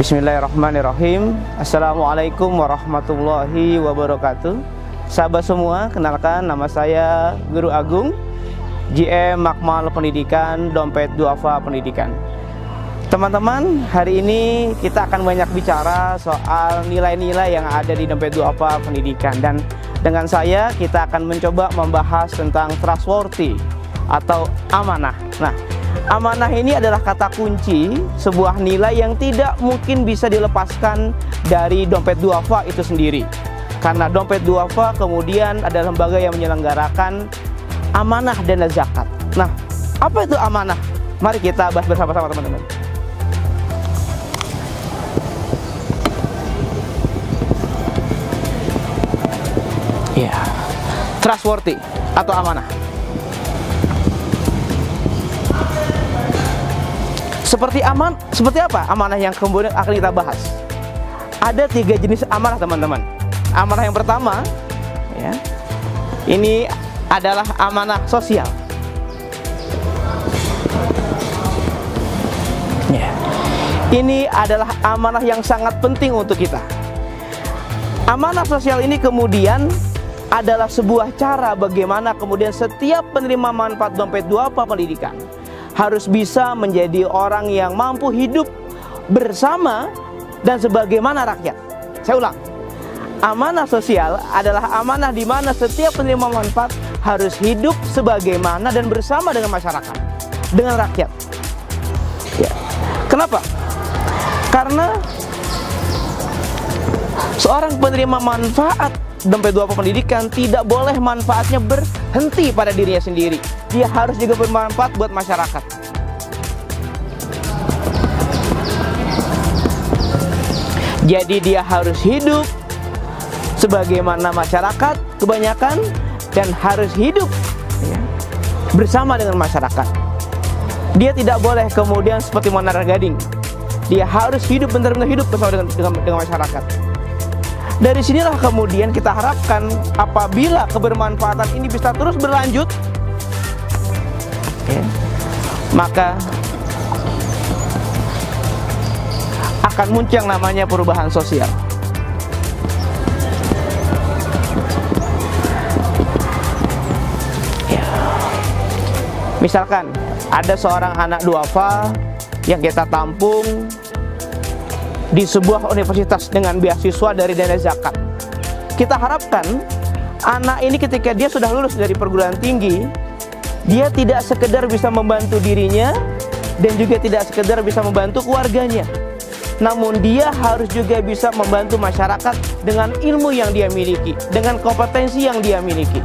Bismillahirrahmanirrahim. Assalamualaikum warahmatullahi wabarakatuh. Sahabat semua, kenalkan nama saya Guru Agung, GM Makmal Pendidikan, Dompet Duafa Pendidikan. Teman-teman, hari ini kita akan banyak bicara soal nilai-nilai yang ada di Dompet Duafa Pendidikan. Dan dengan saya, kita akan mencoba membahas tentang trustworthy atau amanah. Nah, amanah ini adalah kata kunci sebuah nilai yang tidak mungkin bisa dilepaskan dari Dompet Duafa itu sendiri. Karena Dompet Duafa kemudian adalah lembaga yang menyelenggarakan amanah dana zakat. Nah, apa itu amanah? Mari kita bahas bersama-sama, teman-teman. Ya, trustworthy atau amanah. Seperti apa amanah yang kemudian akan kita bahas? Ada 3 jenis amanah, teman-teman. Amanah yang pertama, ya, ini adalah amanah sosial. Ya, ini adalah amanah yang sangat penting untuk kita. Amanah sosial ini kemudian adalah sebuah cara bagaimana kemudian setiap penerima manfaat Dompet Duafa Pendidikan harus bisa menjadi orang yang mampu hidup bersama dan sebagaimana rakyat. Saya ulang, amanah sosial adalah amanah di mana setiap penerima manfaat harus hidup sebagaimana dan bersama dengan masyarakat, dengan rakyat. Ya. Kenapa? Karena seorang penerima manfaat Dompet Duafa Pendidikan tidak boleh manfaatnya berhenti pada dirinya sendiri. Dia harus juga bermanfaat buat masyarakat. Jadi dia harus hidup sebagaimana masyarakat kebanyakan dan harus hidup, ya, bersama dengan masyarakat. Dia tidak boleh kemudian seperti Menara Gading. Dia harus hidup benar-benar hidup bersama dengan masyarakat. Dari sinilah kemudian kita harapkan apabila kebermanfaatan ini bisa terus berlanjut, ya, maka akan muncul yang namanya perubahan sosial. Ya. Misalkan ada seorang anak duafa yang kita tampung di sebuah universitas dengan beasiswa dari dana zakat. Kita harapkan anak ini ketika dia sudah lulus dari perguruan tinggi, dia tidak sekedar bisa membantu dirinya dan juga tidak sekedar bisa membantu keluarganya, namun dia harus juga bisa membantu masyarakat dengan ilmu yang dia miliki, dengan kompetensi yang dia miliki.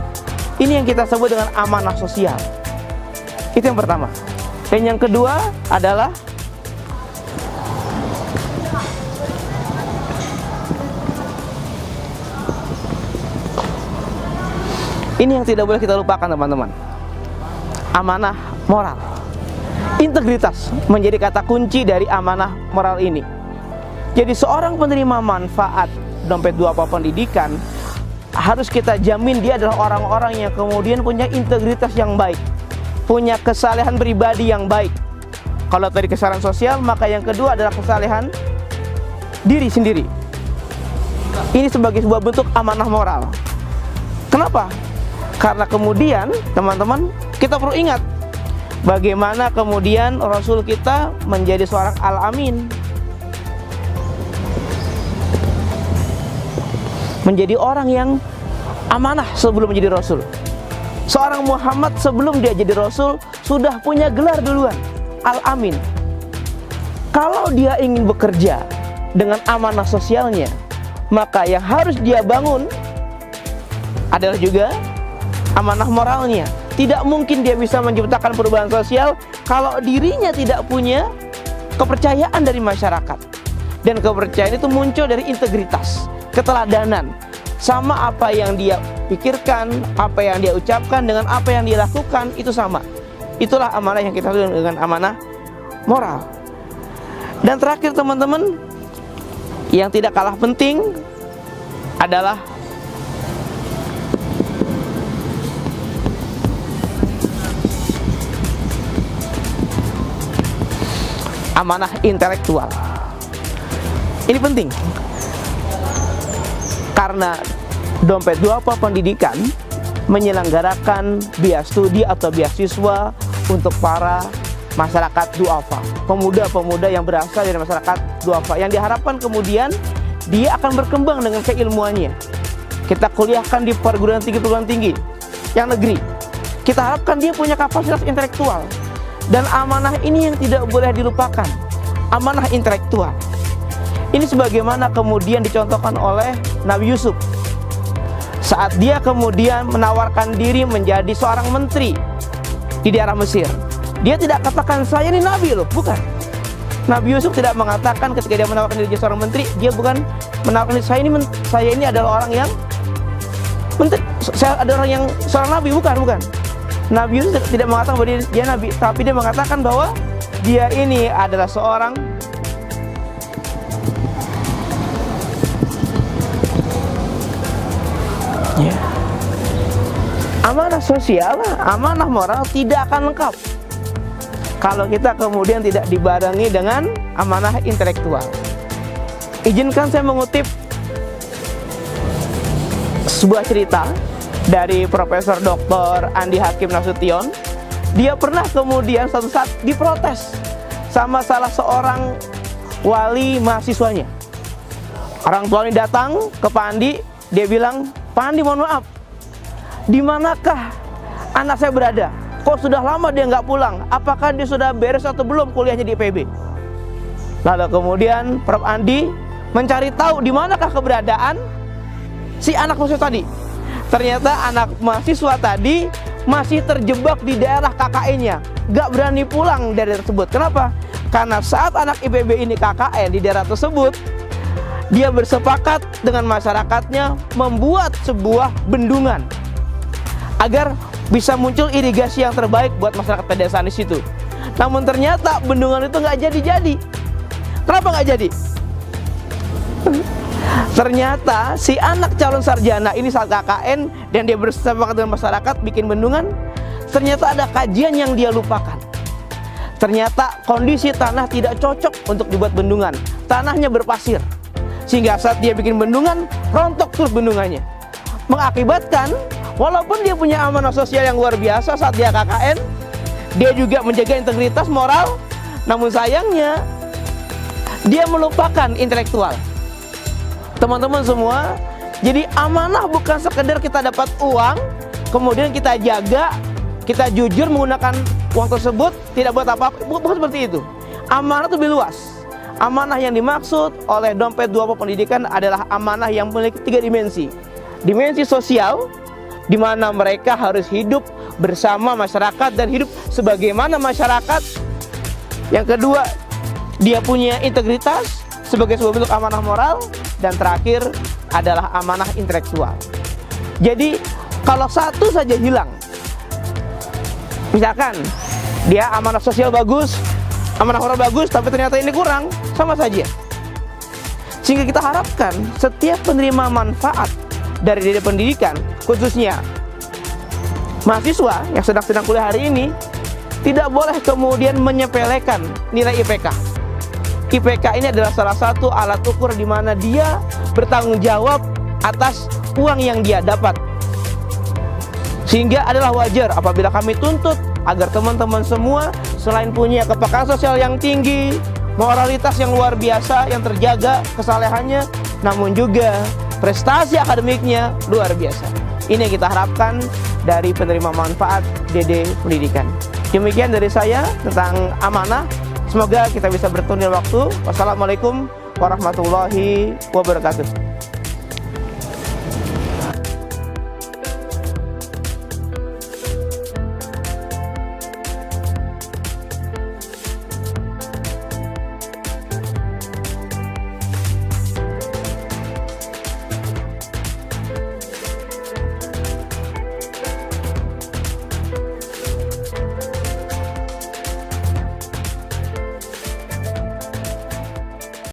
Ini yang kita sebut dengan amanah sosial. Itu yang pertama. Dan yang kedua adalah ini yang tidak boleh kita lupakan, teman-teman. Amanah moral. Integritas menjadi kata kunci dari amanah moral ini. Jadi seorang penerima manfaat Dompet Duafa Pendidikan harus kita jamin dia adalah orang-orang yang kemudian punya integritas yang baik, punya kesalehan pribadi yang baik. Kalau tadi kesalehan sosial, maka yang kedua adalah kesalehan diri sendiri. Ini sebagai sebuah bentuk amanah moral. Kenapa? Karena kemudian teman-teman, kita perlu ingat bagaimana kemudian Rasul kita menjadi seorang al-amin, menjadi orang yang amanah sebelum menjadi Rasul. Seorang Muhammad sebelum dia jadi Rasul sudah punya gelar duluan, al-amin. Kalau dia ingin bekerja dengan amanah sosialnya, maka yang harus dia bangun adalah juga amanah moralnya. Tidak mungkin dia bisa menciptakan perubahan sosial kalau dirinya tidak punya kepercayaan dari masyarakat. Dan kepercayaan itu muncul dari integritas, keteladanan. Sama apa yang dia pikirkan, apa yang dia ucapkan dengan apa yang dia lakukan itu sama. Itulah amanah yang kita sebut dengan amanah moral. Dan terakhir, teman-teman, yang tidak kalah penting adalah amanah intelektual. Ini penting. Karena Dompet Duafa Pendidikan menyelenggarakan biaya studi atau beasiswa untuk para masyarakat duafa, pemuda-pemuda yang berasal dari masyarakat duafa, yang diharapkan kemudian dia akan berkembang dengan keilmuannya. Kita kuliahkan di perguruan tinggi yang negeri. Kita harapkan dia punya kapasitas intelektual. Dan amanah ini yang tidak boleh dilupakan, amanah intelektual. Ini sebagaimana kemudian dicontohkan oleh Nabi Yusuf saat dia kemudian menawarkan diri menjadi seorang menteri di daerah Mesir. Dia tidak katakan saya ini nabi loh, bukan. Nabi Yusuf tidak mengatakan ketika dia menawarkan diri jadi seorang menteri, dia bukan menawarkan saya ini adalah orang yang menteri, saya adalah orang yang seorang nabi, bukan. Nabi Yusuf tidak mengatakan bahwa dia nabi, tapi dia mengatakan bahwa dia ini adalah seorang amanah sosial, amanah moral tidak akan lengkap kalau kita kemudian tidak dibarengi dengan amanah intelektual. Izinkan saya mengutip sebuah cerita dari Profesor Dr. Andi Hakim Nasution. Dia pernah kemudian suatu saat diprotes sama salah seorang wali mahasiswanya. Orang tua ini datang ke Pak Andi, dia bilang, Pak Andi mohon maaf, di manakah anak saya berada? Kok sudah lama dia nggak pulang? Apakah dia sudah beres atau belum kuliahnya di IPB? Lalu kemudian Prof. Andi mencari tahu di manakah keberadaan si anak mahasiswa tadi. Ternyata anak mahasiswa tadi masih terjebak di daerah KKN-nya, nggak berani pulang dari daerah tersebut. Kenapa? Karena saat anak IPB ini KKN di daerah tersebut, dia bersepakat dengan masyarakatnya membuat sebuah bendungan agar bisa muncul irigasi yang terbaik buat masyarakat pedesaan di situ. Namun ternyata bendungan itu nggak jadi-jadi. Kenapa nggak jadi? Ternyata si anak calon sarjana ini saat KKN dan dia bersepakat dengan masyarakat bikin bendungan, ternyata ada kajian yang dia lupakan. Ternyata kondisi tanah tidak cocok untuk dibuat bendungan. Tanahnya berpasir. Sehingga saat dia bikin bendungan, rontok terus bendungannya. Mengakibatkan walaupun dia punya amanah sosial yang luar biasa saat dia KKN, dia juga menjaga integritas moral, namun sayangnya dia melupakan intelektual. Teman-teman semua, jadi amanah bukan sekedar kita dapat uang, kemudian kita jaga, kita jujur menggunakan uang tersebut, tidak buat apa-apa, bukan seperti itu. Amanah itu lebih luas. Amanah yang dimaksud oleh Dompet Duafa Pendidikan adalah amanah yang memiliki 3 dimensi. Dimensi sosial, di mana mereka harus hidup bersama masyarakat dan hidup sebagaimana masyarakat. Yang kedua, dia punya integritas sebagai sebuah bentuk amanah moral. Dan terakhir adalah amanah intelektual. Jadi kalau satu saja hilang, misalkan dia amanah sosial bagus, amanah moral bagus, tapi ternyata ini kurang, sama saja. Sehingga kita harapkan setiap penerima manfaat dari pendidikan, khususnya mahasiswa yang sedang kuliah hari ini, tidak boleh kemudian menyepelekan nilai IPK. IPK ini adalah salah satu alat ukur di mana dia bertanggung jawab atas uang yang dia dapat. Sehingga adalah wajar apabila kami tuntut agar teman-teman semua selain punya kepekaan sosial yang tinggi, moralitas yang luar biasa yang terjaga kesalehannya, namun juga prestasi akademiknya luar biasa. Ini yang kita harapkan dari penerima manfaat DD Pendidikan. Demikian dari saya tentang amanah. Semoga kita bisa bertemu di waktu. Wassalamualaikum warahmatullahi wabarakatuh.